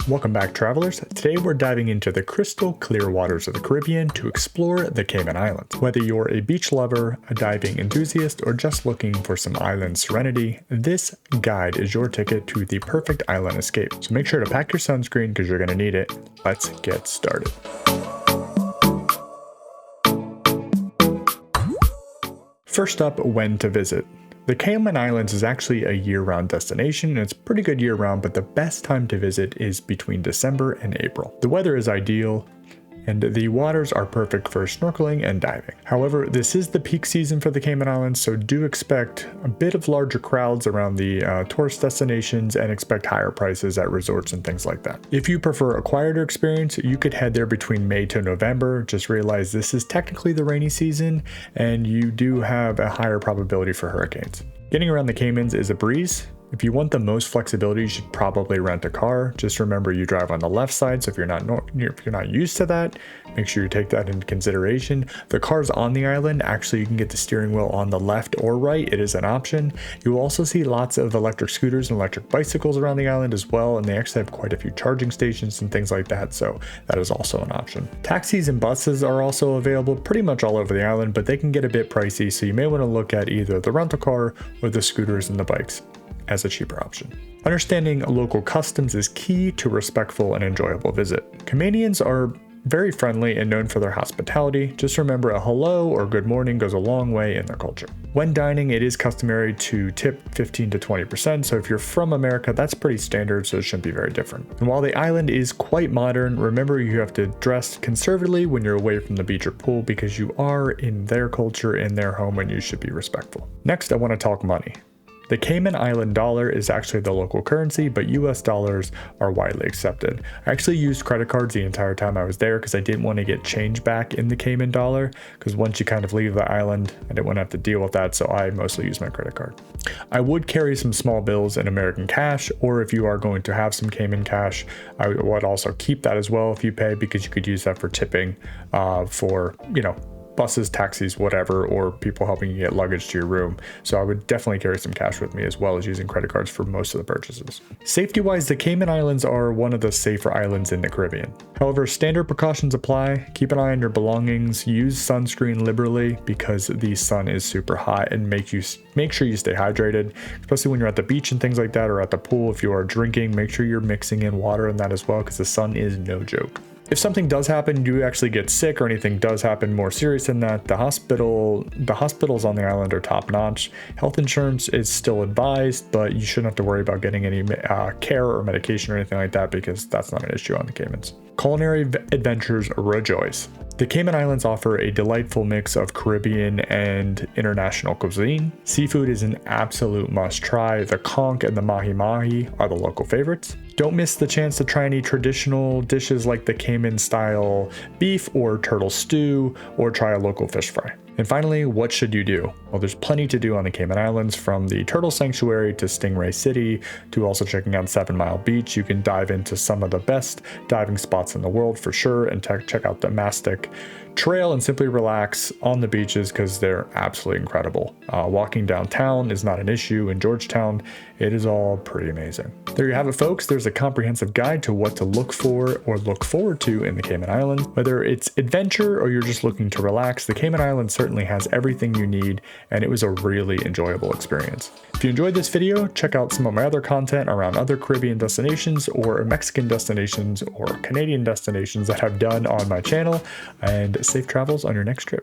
Welcome back, travelers. Today we're diving into the crystal clear waters of the Caribbean to explore the Cayman Islands. Whether you're a beach lover, a diving enthusiast, or just looking for some island serenity, this guide is your ticket to the perfect island escape. So make sure to pack your sunscreen because you're going to need it. Let's get started. First up, when to visit. The Cayman Islands is actually a year-round destination, and it's pretty good year-round, but the best time to visit is between December and April. The weather is ideal, and the waters are perfect for snorkeling and diving. However, this is the peak season for the Cayman Islands, so do expect a bit of larger crowds around the tourist destinations and expect higher prices at resorts and things like that. If you prefer a quieter experience, you could head there between May to November. Just realize this is technically the rainy season, and you do have a higher probability for hurricanes. Getting around the Caymans is a breeze. If you want the most flexibility, you should probably rent a car. Just remember you drive on the left side, so if you're not used to that, make sure you take that into consideration. The cars on the island, actually you can get the steering wheel on the left or right. It is an option. You will also see lots of electric scooters and electric bicycles around the island as well, and they actually have quite a few charging stations and things like that, so that is also an option. Taxis and buses are also available pretty much all over the island, but they can get a bit pricey, so you may want to look at either the rental car or the scooters and the bikes as a cheaper option. Understanding local customs is key to a respectful and enjoyable visit. Caymanians are very friendly and known for their hospitality. Just remember a hello or good morning goes a long way in their culture. When dining, it is customary to tip 15 to 20%, so if you're from America, that's pretty standard, so it shouldn't be very different. And while the island is quite modern, remember you have to dress conservatively when you're away from the beach or pool because you are in their culture, in their home, and you should be respectful. Next, I want to talk money. The Cayman Island dollar is actually the local currency, but US dollars are widely accepted. I actually used credit cards the entire time I was there because I didn't want to get change back in the Cayman dollar, because once you kind of leave the island, I didn't want to have to deal with that, so I mostly use my credit card. I would carry some small bills in American cash, or if you are going to have some Cayman cash, I would also keep that as well if you pay, because you could use that for tipping for, buses, taxis, whatever, or people helping you get luggage to your room. So I would definitely carry some cash with me, as well as using credit cards for most of the purchases. Safety-wise, the Cayman Islands are one of the safer islands in the Caribbean. However, standard precautions apply. Keep an eye on your belongings. Use sunscreen liberally because the sun is super hot, and make sure you stay hydrated, especially when you're at the beach and things like that, or at the pool. If you are drinking, make sure you're mixing in water in that as well, because the sun is no joke. If something does happen, you actually get sick, or anything does happen more serious than that, the hospitals on the island are top notch. Health insurance is still advised, but you shouldn't have to worry about getting any care or medication or anything like that, because that's not an issue on the Caymans. Culinary Adventures rejoice. The Cayman Islands offer a delightful mix of Caribbean and international cuisine. Seafood is an absolute must try. The conch and the mahi-mahi are the local favorites. Don't miss the chance to try any traditional dishes like the Cayman style beef or turtle stew, or try a local fish fry. And finally, what should you do? Well, there's plenty to do on the Cayman Islands, from the Turtle Sanctuary to Stingray City, to also checking out 7 Mile Beach. You can dive into some of the best diving spots in the world for sure, and check out the Mastic Trail and simply relax on the beaches because they're absolutely incredible. Walking downtown is not an issue. In Georgetown, it is all pretty amazing. There you have it, folks. There's a comprehensive guide to what to look for or look forward to in the Cayman Islands. Whether it's adventure or you're just looking to relax, the Cayman Islands certainly has everything you need, and it was a really enjoyable experience. If you enjoyed this video, check out some of my other content around other Caribbean destinations, or Mexican destinations, or Canadian destinations that I've done on my channel, and safe travels on your next trip.